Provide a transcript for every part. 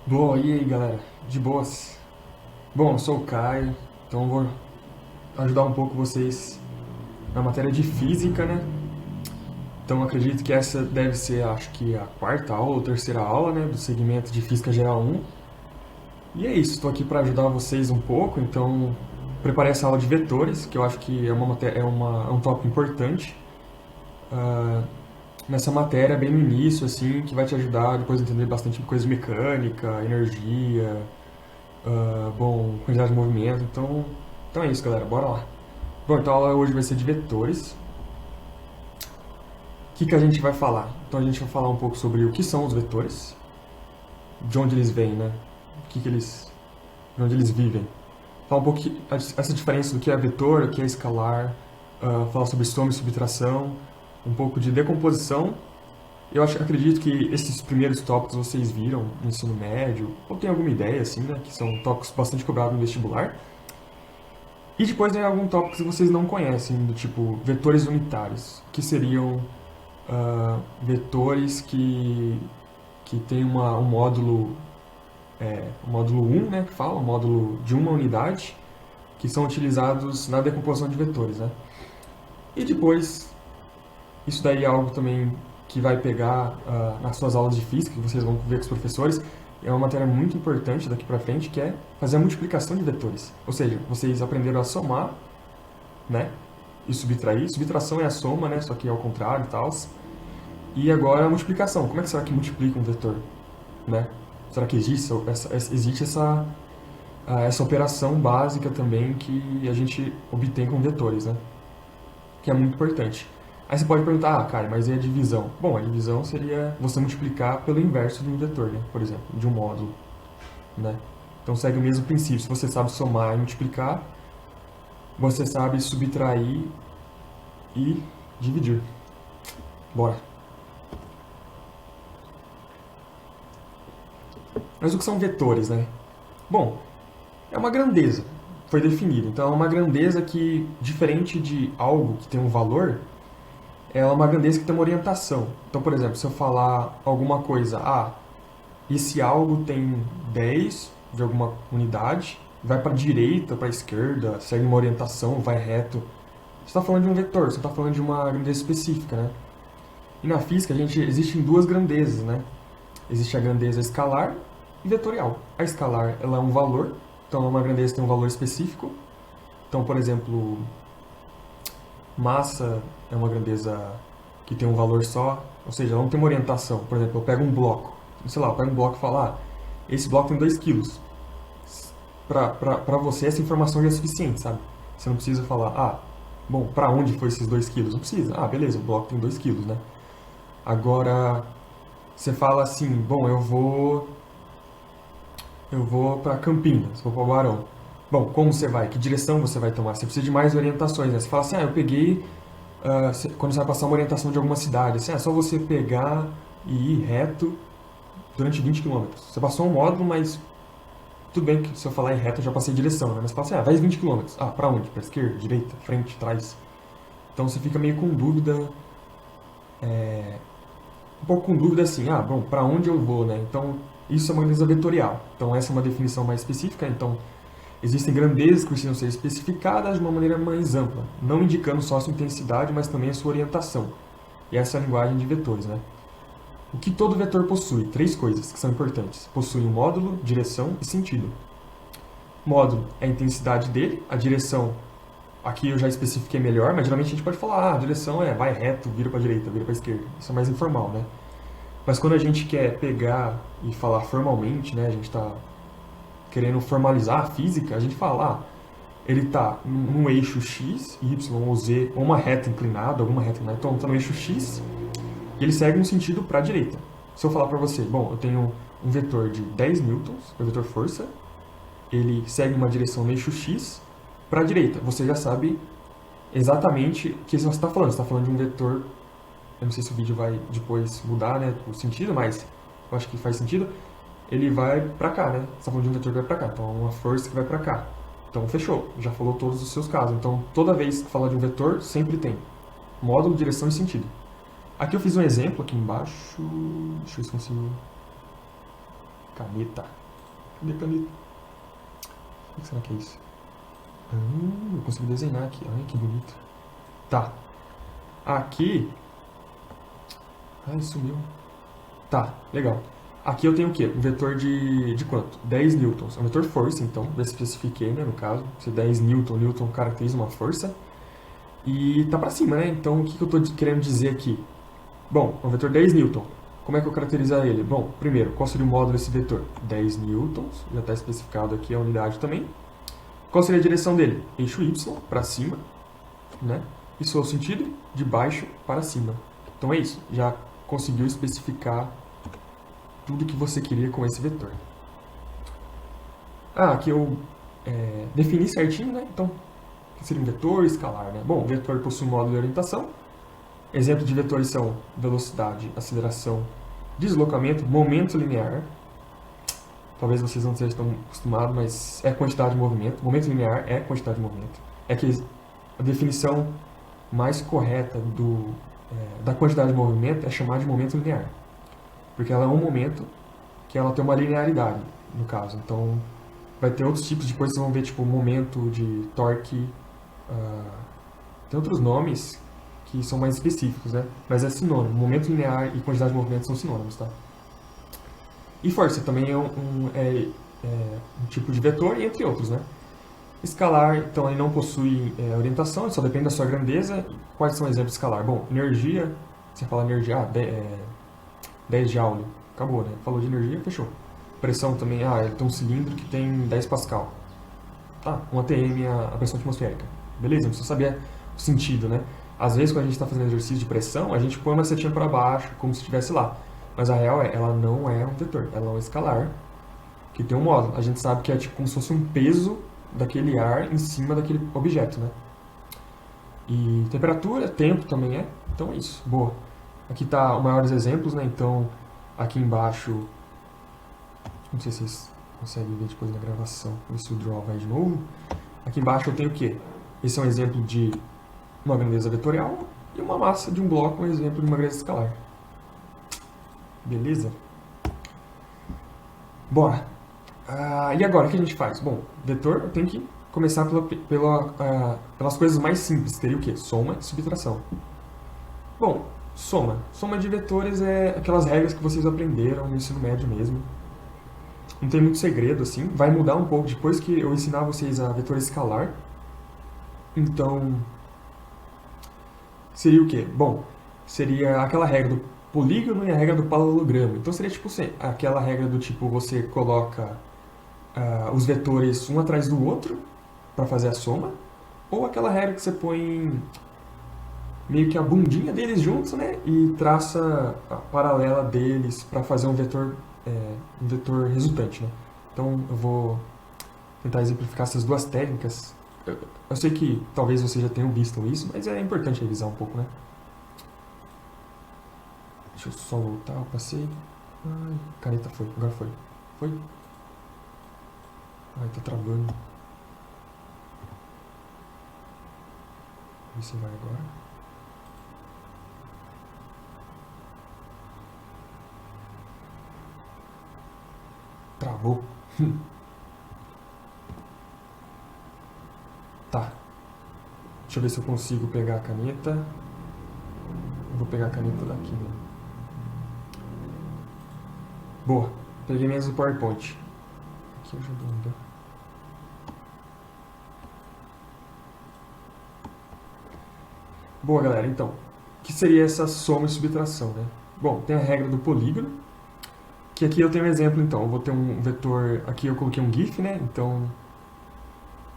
Bom, e aí galera, de boas? Bom, eu sou o Caio, então vou ajudar um pouco vocês na matéria de física, né? Então acredito que essa deve ser, acho que a quarta aula ou terceira aula, né, do segmento de Física Geral 1. E é isso, estou aqui para ajudar vocês um pouco, então preparei essa aula de vetores, que eu acho que é, é um tópico importante ah, nessa matéria, bem no início, assim, que vai te ajudar depois a entender bastante coisa de mecânica, energia, bom, quantidade de movimento. Então é isso, galera. Bora lá. Bom, então a aula hoje vai ser de vetores. O que a gente vai falar? Então a gente vai falar um pouco sobre o que são os vetores, de onde eles vêm, né? De onde eles vivem. Falar um pouco essa diferença do que é vetor, o que é escalar, falar sobre soma e subtração, um pouco de decomposição. Acredito que esses primeiros tópicos vocês viram no ensino médio, ou tem alguma ideia, assim, né? Que são tópicos bastante cobrados no vestibular. E depois tem alguns tópicos que vocês não conhecem, do tipo vetores unitários, que seriam vetores que tem um módulo 1, né, que fala, um módulo de uma unidade, que são utilizados na decomposição de vetores, né? E depois, isso daí é algo também que vai pegar nas suas aulas de física, que vocês vão ver com os professores, é uma matéria muito importante daqui para frente, que é fazer a multiplicação de vetores. Ou seja, vocês aprenderam a somar, né, e subtrair. Subtração é a soma, né, só que é ao contrário e tal. E agora a multiplicação. Como é que será que multiplica um vetor? Né? Será que existe essa operação básica também que a gente obtém com vetores, né? Que é muito importante. Aí você pode perguntar, Caio, mas e a divisão? Bom, a divisão seria você multiplicar pelo inverso de um vetor, né? Por exemplo, de um módulo, né? Então segue o mesmo princípio. Se você sabe somar e multiplicar, você sabe subtrair e dividir. Bora. Mas o que são vetores, né? Bom, é uma grandeza, foi definido. Então é uma grandeza que, diferente de algo que tem um valor, é uma grandeza que tem uma orientação. Então, por exemplo, se eu falar alguma coisa, esse algo tem 10 de alguma unidade, vai para a direita, para a esquerda, segue uma orientação, vai reto. Você está falando de um vetor, você está falando de uma grandeza específica, né? E na física existem duas grandezas, né? Existe a grandeza escalar e vetorial. A escalar ela é um valor, então uma grandeza tem um valor específico. Então, por exemplo, massa é uma grandeza que tem um valor só, ou seja, ela não tem uma orientação. Por exemplo, eu pego um bloco, sei lá, eu pego um bloco e falo, esse bloco tem 2 quilos. Para você, essa informação já é suficiente, sabe? Você não precisa falar, bom, para onde foi esses 2 quilos? Não precisa. Beleza, o bloco tem 2 quilos, né? Agora, você fala assim, bom, eu vou para Campinas, vou para o Barão. Bom, como você vai? Que direção você vai tomar? Você precisa de mais orientações, né? Você fala assim, eu peguei, quando você vai passar uma orientação de alguma cidade, assim, é só você pegar e ir reto durante 20 quilômetros. Você passou um módulo, mas tudo bem que se eu falar em reto eu já passei direção, né? Mas você fala assim, vai 20 quilômetros. Para onde? Para esquerda, direita, frente, trás? Então você fica meio com dúvida, um pouco com dúvida assim, bom, para onde eu vou, né? Então, isso é uma grandeza vetorial. Então, essa é uma definição mais específica. Então, existem grandezas que precisam ser especificadas de uma maneira mais ampla, não indicando só a sua intensidade, mas também a sua orientação. E essa é a linguagem de vetores, né? O que todo vetor possui? Três coisas que são importantes. Possui um módulo, direção e sentido. Módulo é a intensidade dele, a direção, aqui eu já especifiquei melhor, mas geralmente a gente pode falar, a direção é vai reto, vira para a direita, vira para a esquerda. Isso é mais informal, né? Mas quando a gente quer pegar e falar formalmente, né, a gente está querendo formalizar a física, a gente fala, ele está num eixo x, y ou z, ou uma reta inclinada, alguma reta inclinada, então está no eixo x, e ele segue um sentido para a direita. Se eu falar para você, bom, eu tenho um vetor de 10 newtons, o vetor força, ele segue uma direção no eixo x para a direita. Você já sabe exatamente o que você está falando. Você está falando de um vetor, eu não sei se o vídeo vai depois mudar, né, o sentido, mas eu acho que faz sentido. Ele vai para cá, né? Você está falando de um vetor que vai para cá, então é uma força que vai para cá. Então fechou, já falou todos os seus casos. Então toda vez que falar de um vetor, sempre tem módulo, direção e sentido. Aqui eu fiz um exemplo aqui embaixo, deixa eu ver se consigo Caneta. Cadê caneta? O que será que é isso? Eu consigo desenhar aqui. Olha que bonito. Tá. Aqui... Ai, sumiu. Tá, legal. Aqui eu tenho o quê? Um vetor de quanto? 10 newtons. É um vetor força, então. Já especifiquei, né, no caso. Se 10 newton caracteriza uma força. E tá pra cima, né? Então, o que eu tô querendo dizer aqui? Bom, um vetor 10 newton. Como é que eu caracterizar ele? Bom, primeiro, qual seria o módulo desse vetor? 10 newtons. Já está especificado aqui a unidade também. Qual seria a direção dele? Eixo Y, para cima, né? E seu sentido? De baixo para cima. Então é isso. Já conseguiu especificar tudo que você queria com esse vetor. Aqui eu defini certinho, né? Então, o que seria um vetor escalar, né? Bom, o vetor possui um módulo de orientação. Exemplos de vetores são velocidade, aceleração, deslocamento, momento linear. Talvez vocês não estejam acostumados, mas é quantidade de movimento. Momento linear é quantidade de movimento. É que a definição mais correta da quantidade de movimento é chamar de momento linear. Porque ela é um momento que ela tem uma linearidade, no caso. Então, vai ter outros tipos de coisas, vocês vão ver, tipo, momento de torque. Tem outros nomes que são mais específicos, né? Mas é sinônimo. Momento linear e quantidade de movimento são sinônimos, tá? E força também é um tipo de vetor, entre outros, né? Escalar, então, ele não possui orientação, ele só depende da sua grandeza. Quais são exemplos de escalar? Bom, energia, você fala energia, 10 joule, acabou, né? Falou de energia, fechou. Pressão também, ele tem um cilindro que tem 10 pascal. Tá, 1 atm a pressão atmosférica. Beleza, não precisa saber o sentido, né? Às vezes, quando a gente está fazendo exercício de pressão, a gente põe uma setinha para baixo, como se estivesse lá. Mas a real ela não é um vetor, ela é um escalar, que tem um módulo. A gente sabe que é tipo como se fosse um peso daquele ar em cima daquele objeto, né? E temperatura, tempo também é. Então é isso, boa. Aqui tá os maiores exemplos, né? Então, aqui embaixo, não sei se vocês conseguem ver depois da gravação, vou ver se o draw vai de novo. Aqui embaixo eu tenho o quê? Esse é um exemplo de uma grandeza vetorial e uma massa de um bloco, um exemplo de uma grandeza escalar. Beleza? Bora! E agora, o que a gente faz? Bom, vetor tem que começar pelas coisas mais simples. Teria o quê? Soma e subtração. Bom, soma. Soma de vetores é aquelas regras que vocês aprenderam no ensino médio mesmo. Não tem muito segredo, assim. Vai mudar um pouco depois que eu ensinar vocês a vetor escalar. Então, seria o quê? Bom, seria aquela regra do polígono e a regra do paralelogramo. Então, seria tipo aquela regra do tipo, você coloca os vetores um atrás do outro para fazer a soma, ou aquela regra que você põe meio que a bundinha deles juntos, né, e traça a paralela deles para fazer um vetor resultante, né. Então eu vou tentar exemplificar essas duas técnicas. Eu sei que talvez vocês já tenham visto isso, mas é importante revisar um pouco, né. Deixa eu só voltar, eu passei. Ai, caneta foi, agora foi. Foi? Ai, tá travando. Vê se vai agora. Travou. Tá. Deixa eu ver se eu consigo pegar a caneta. Eu vou pegar a caneta daqui, né? Boa. Peguei mesmo o PowerPoint. Aqui eu já dou. Boa, galera. Então, o que seria essa soma e subtração, né? Bom, tem a regra do polígono, que aqui eu tenho um exemplo, então. Eu vou ter um vetor... Aqui eu coloquei um GIF, né? Então,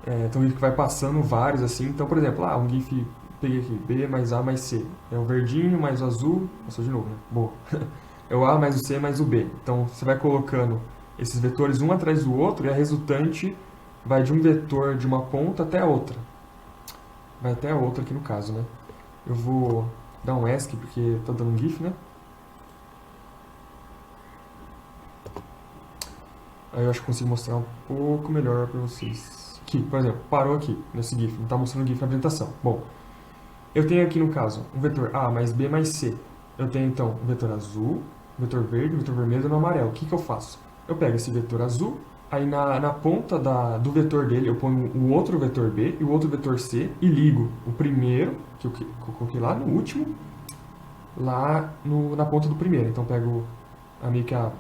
tem um GIF que vai passando vários, assim. Então, por exemplo, um GIF... Peguei aqui, B mais A mais C. É o verdinho mais o azul... Passou de novo, né? Boa. É o A mais o C mais o B. Então, você vai colocando esses vetores um atrás do outro e a resultante vai de um vetor de uma ponta até a outra. Vai até a outra aqui no caso, né? Eu vou dar um ESC porque tá dando um GIF, né? Aí eu acho que consigo mostrar um pouco melhor para vocês. Aqui, por exemplo, parou aqui nesse GIF, não está mostrando o GIF na apresentação. Bom, eu tenho aqui no caso um vetor A mais B mais C. Eu tenho então um vetor azul, um vetor verde, um vetor vermelho e um amarelo. O que eu faço? eu pego esse vetor azul, aí na ponta do vetor dele eu ponho o outro vetor B e o outro vetor C e ligo o primeiro, que eu coloquei lá no último, lá na ponta do primeiro. Então pego meio que a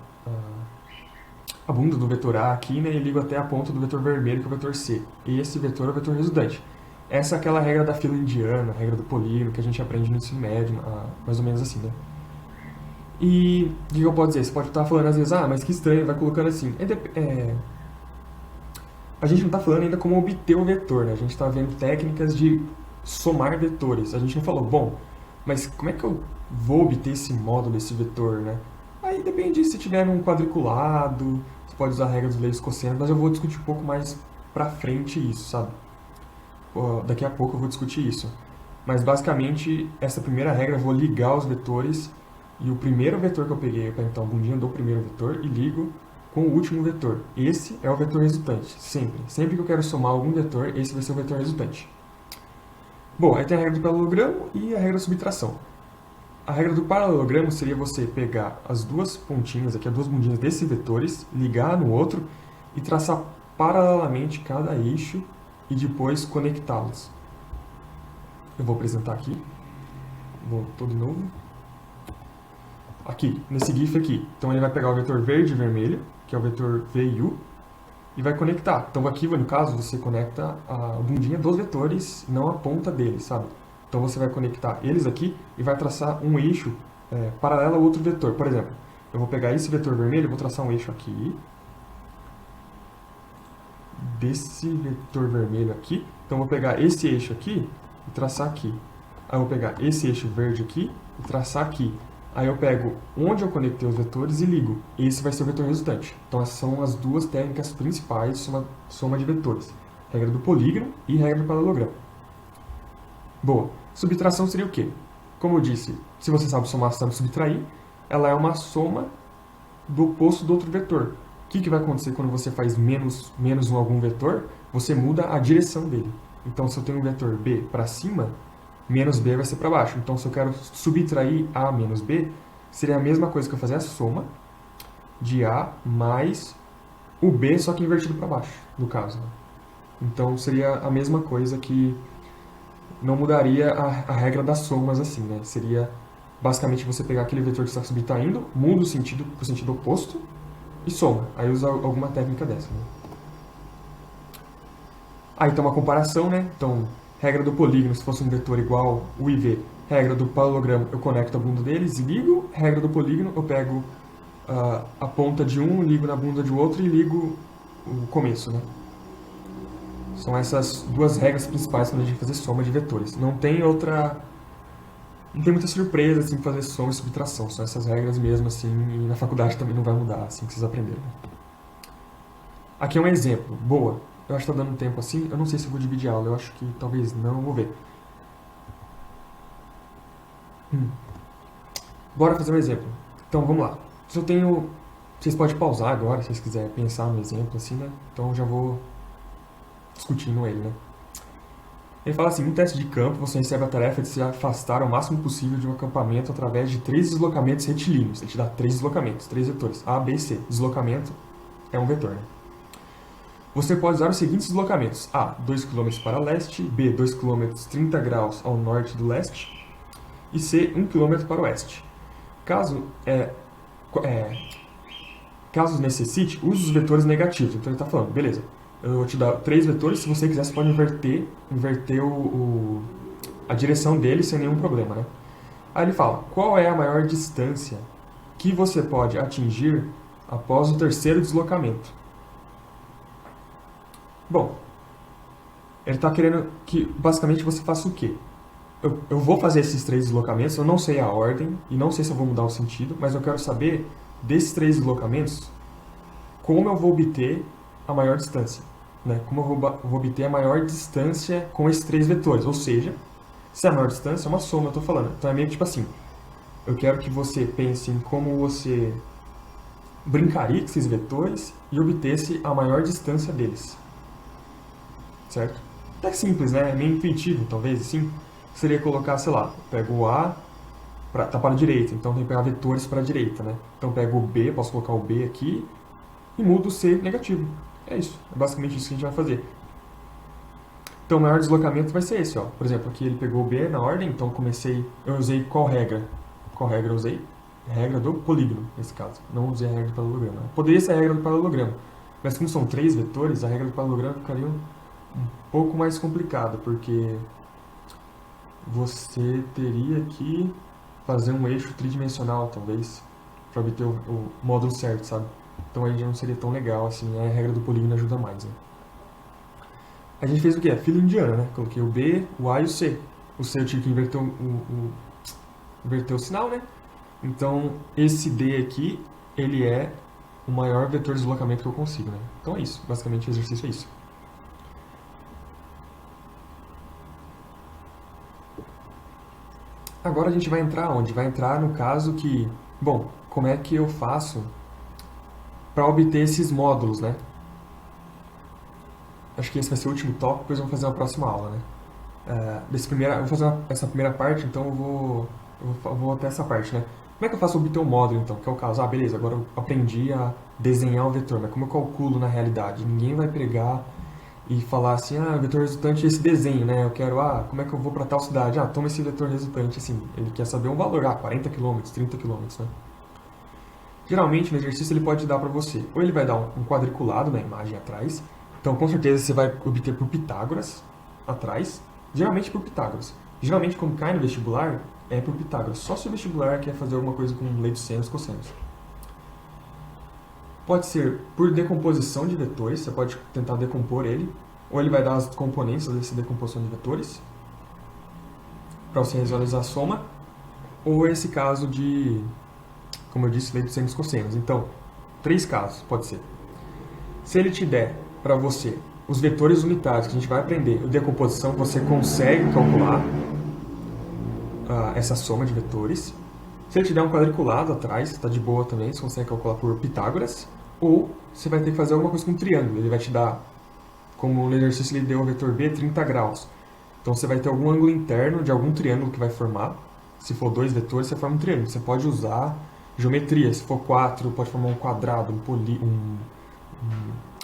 bunda do vetor A aqui, né, e ligo até a ponta do vetor vermelho, que é o vetor C. E esse vetor é o vetor resultante. Essa é aquela regra da fila indiana, a regra do polígono, que a gente aprende no ensino médio, mais ou menos assim, né? E o que eu posso dizer? Você pode estar falando às vezes, mas que estranho, vai colocando assim. A gente não está falando ainda como obter o vetor, né? A gente está vendo técnicas de somar vetores. A gente não falou, bom, mas como é que eu vou obter esse módulo, esse vetor, né? Aí depende se tiver num quadriculado, você pode usar a regra dos leis cossenos, mas eu vou discutir um pouco mais pra frente isso, sabe? Daqui a pouco eu vou discutir isso. Mas basicamente, essa primeira regra eu vou ligar os vetores e o primeiro vetor que eu peguei, eu pego então a bundinha do primeiro vetor e ligo com o último vetor. Esse é o vetor resultante, sempre. Sempre que eu quero somar algum vetor, esse vai ser o vetor resultante. Bom, aí tem a regra do paralelogramo e a regra da subtração. A regra do paralelogramo seria você pegar as duas pontinhas aqui, as duas bundinhas desses vetores, ligar no outro e traçar paralelamente cada eixo e depois conectá-los. Eu vou apresentar aqui. Voltou de novo. Aqui, nesse GIF aqui. Então ele vai pegar o vetor verde e vermelho, que é o vetor V e U, e vai conectar. Então aqui, no caso, você conecta a bundinha dos vetores, não a ponta deles, sabe? Então você vai conectar eles aqui e vai traçar um eixo paralelo ao outro vetor. Por exemplo, eu vou pegar esse vetor vermelho, vou traçar um eixo aqui, desse vetor vermelho aqui. Então eu vou pegar esse eixo aqui e traçar aqui. Aí eu vou pegar esse eixo verde aqui e traçar aqui. Aí eu pego onde eu conectei os vetores e ligo. Esse vai ser o vetor resultante. Então essas são as duas técnicas principais de soma de vetores. Regra do polígono e regra do paralelogramo. Boa. Subtração seria o quê? Como eu disse, se você sabe somar, você sabe subtrair. Ela é uma soma do oposto do outro vetor. O que vai acontecer quando você faz menos um algum vetor? Você muda a direção dele. Então se eu tenho um vetor B para cima, menos B vai ser para baixo. Então, se eu quero subtrair A menos B, seria a mesma coisa que eu fazer a soma de A mais o B, só que invertido para baixo, no caso. Né? Então, seria a mesma coisa que não mudaria a regra das somas assim, né? Seria basicamente você pegar aquele vetor que está subtraindo, muda o sentido para o sentido oposto e soma. Aí usa alguma técnica dessa. Né? Aí tem uma comparação, né? Então, regra do polígono, se fosse um vetor igual U e V. Regra do paralelogramo, eu conecto a bunda deles e ligo. Regra do polígono, eu pego a ponta de um, ligo na bunda de outro e ligo o começo, né? São essas duas regras principais quando a gente fazer soma de vetores. Não tem muita surpresa assim pra fazer soma e subtração. São essas regras mesmo assim, e na faculdade também não vai mudar assim que vocês aprenderam. Aqui é um exemplo. Boa. Eu acho que está dando tempo assim. Eu não sei se eu vou dividir a aula. Eu acho que talvez não. Vou ver. Bora fazer um exemplo. Então, vamos lá. Se eu tenho... Vocês podem pausar agora, se vocês quiserem pensar no exemplo, assim, né? Então, eu já vou discutindo ele, né? Ele fala assim, no teste de campo, você recebe a tarefa de se afastar o máximo possível de um acampamento através de 3 deslocamentos retilíneos. Ele te dá 3 deslocamentos, 3 vetores. A, B e C. Deslocamento é um vetor, né? Você pode usar os seguintes deslocamentos. A, 2 km para leste. B, 2 km 30 graus ao norte do leste. E C, 1 km para o oeste. Caso necessite, use os vetores negativos. Então ele está falando, beleza, eu vou te dar 3 vetores. Se você quiser, você pode inverter a direção deles sem nenhum problema. Né? Aí ele fala, qual é a maior distância que você pode atingir após o terceiro deslocamento? Bom, ele está querendo que basicamente você faça o quê? Eu vou fazer esses 3 deslocamentos, eu não sei a ordem e não sei se eu vou mudar o sentido, mas eu quero saber desses 3 deslocamentos como eu vou obter a maior distância. Né? Como eu vou obter a maior distância com esses 3 vetores. Ou seja, se a maior distância é uma soma, eu estou falando. Então é meio que tipo assim, eu quero que você pense em como você brincaria com esses vetores e obtesse a maior distância deles. Certo? Até simples, né? É meio intuitivo, talvez, assim. Seria colocar, sei lá, pego o A, tá para a direita, então tem que pegar vetores para a direita, né? Então pego o B, posso colocar o B aqui, e mudo o C negativo. É isso, é basicamente isso que a gente vai fazer. Então o maior deslocamento vai ser esse, ó. Por exemplo, aqui ele pegou o B na ordem, então eu usei qual regra? Qual regra eu usei? A regra do polígono, nesse caso. Não usei a regra do paralelogramo. Poderia ser a regra do paralelogramo, mas como são 3 vetores, a regra do paralelogramo ficaria um pouco mais complicada, porque você teria que fazer um eixo tridimensional, talvez, para obter o módulo certo, sabe? Então aí já não seria tão legal, assim, a regra do polígono ajuda mais, né? A gente fez o quê? A fila indiana, né? Coloquei o B, o A e o C. O C eu tive que inverter o sinal, né? Então, esse D aqui, ele é o maior vetor de deslocamento que eu consigo, né? Então é isso, basicamente o exercício é isso. Agora a gente vai entrar onde? Vai entrar no caso que, bom, como é que eu faço para obter esses módulos, né? Acho que esse vai ser o último tópico, depois vamos fazer uma próxima aula, né? Eu vou fazer essa primeira parte, então eu vou até essa parte, né? Como é que eu faço obter um módulo, então? Que é o caso, beleza, agora eu aprendi a desenhar um vetor, mas como eu calculo na realidade? Ninguém vai pegar e falar assim, o vetor resultante é esse desenho, né? Eu quero, como é que eu vou para tal cidade? Toma esse vetor resultante, assim, ele quer saber um valor, 40 km, 30 km, né? Geralmente, no exercício, ele pode dar para você, ou ele vai dar um quadriculado na imagem atrás, então com certeza você vai obter por Pitágoras atrás, geralmente por Pitágoras. Geralmente, quando cai no vestibular, é por Pitágoras, só se o vestibular quer fazer alguma coisa com lei dos senos e cossenos. Pode ser por decomposição de vetores, você pode tentar decompor ele, ou ele vai dar as componentes dessa decomposição de vetores, para você realizar a soma, ou esse caso de, como eu disse, lei dos senos e cossenos. Então, 3 casos, pode ser. Se ele te der para você os vetores unitários que a gente vai aprender, a decomposição, você consegue calcular essa soma de vetores. Se ele te der um quadriculado atrás, está de boa também, você consegue calcular por Pitágoras. Ou você vai ter que fazer alguma coisa com um triângulo. Ele vai te dar, como no exercício ele deu o vetor B, 30 graus. Então você vai ter algum ângulo interno de algum triângulo que vai formar. Se for 2 vetores, você forma um triângulo. Você pode usar geometria. Se for 4, pode formar um quadrado, um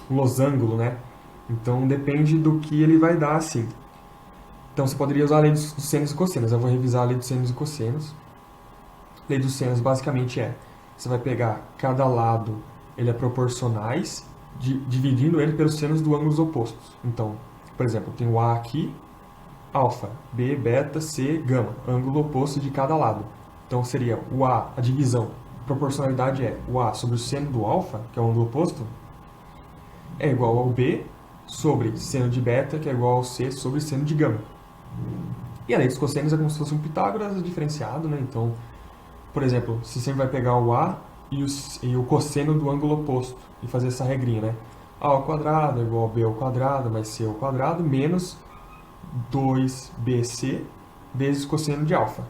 losango, né? Então depende do que ele vai dar, assim. Então você poderia usar a lei dos senos e cossenos. Eu vou revisar a lei dos senos e cossenos. A lei dos senos basicamente você vai pegar cada lado, ele é proporcionais, dividindo ele pelos senos dos ângulos opostos. Então, por exemplo, eu tenho o A aqui, alfa, B, beta, C, gama, ângulo oposto de cada lado. Então seria o A, a divisão, proporcionalidade é o A sobre o seno do alfa, que é o ângulo oposto, é igual ao B sobre seno de beta, que é igual ao C sobre seno de gama. E a lei dos cossenos é como se fosse um Pitágoras diferenciado, né? Então, por exemplo, você sempre vai pegar o A e o cosseno do ângulo oposto e fazer essa regrinha, né? A ao quadrado é igual a B ao quadrado mais C ao quadrado menos 2BC vezes cosseno de alfa.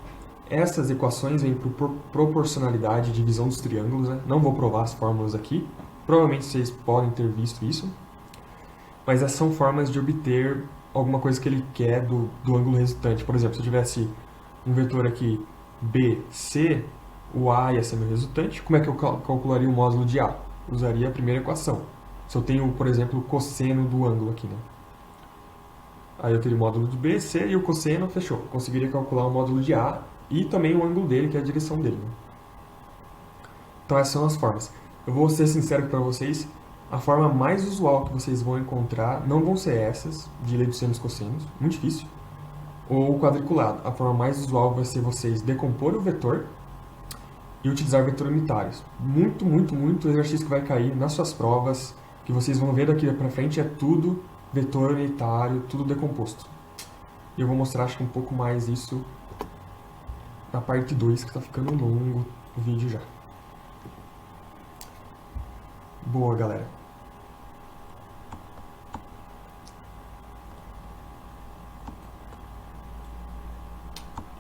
Essas equações vêm por proporcionalidade e divisão dos triângulos, né? Não vou provar as fórmulas aqui. Provavelmente vocês podem ter visto isso. Mas essas são formas de obter alguma coisa que ele quer do ângulo resultante. Por exemplo, se eu tivesse um vetor aqui BC, o A ia ser meu resultante. Como é que eu calcularia o módulo de A? Usaria a primeira equação. Se eu tenho, por exemplo, o cosseno do ângulo aqui, né? Aí eu teria o módulo de B, C e o cosseno, fechou. Conseguiria calcular o módulo de A e também o ângulo dele, que é a direção dele, né? Então essas são as formas. Eu vou ser sincero para vocês, a forma mais usual que vocês vão encontrar não vão ser essas, de lei dos senos e cossenos, muito difícil, ou o quadriculado. A forma mais usual vai ser vocês decompor o vetor e utilizar vetores unitários. Muito, muito, muito exercício que vai cair nas suas provas, que vocês vão ver daqui para frente, é tudo vetor unitário, tudo decomposto. E eu vou mostrar, acho que um pouco mais isso na parte 2, que está ficando longo o vídeo já. Boa, galera.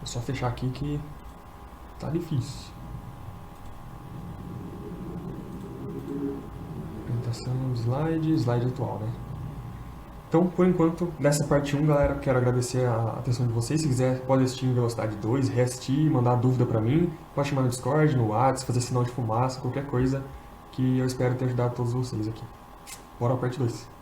É só fechar aqui que tá difícil. Apresentação, slide atual, né? Então, por enquanto, dessa parte 1, galera, quero agradecer a atenção de vocês. Se quiser, pode assistir em velocidade 2, reassistir, mandar dúvida pra mim. Pode chamar no Discord, no WhatsApp, fazer sinal de fumaça, qualquer coisa que eu espero ter ajudado todos vocês aqui. Bora a parte 2.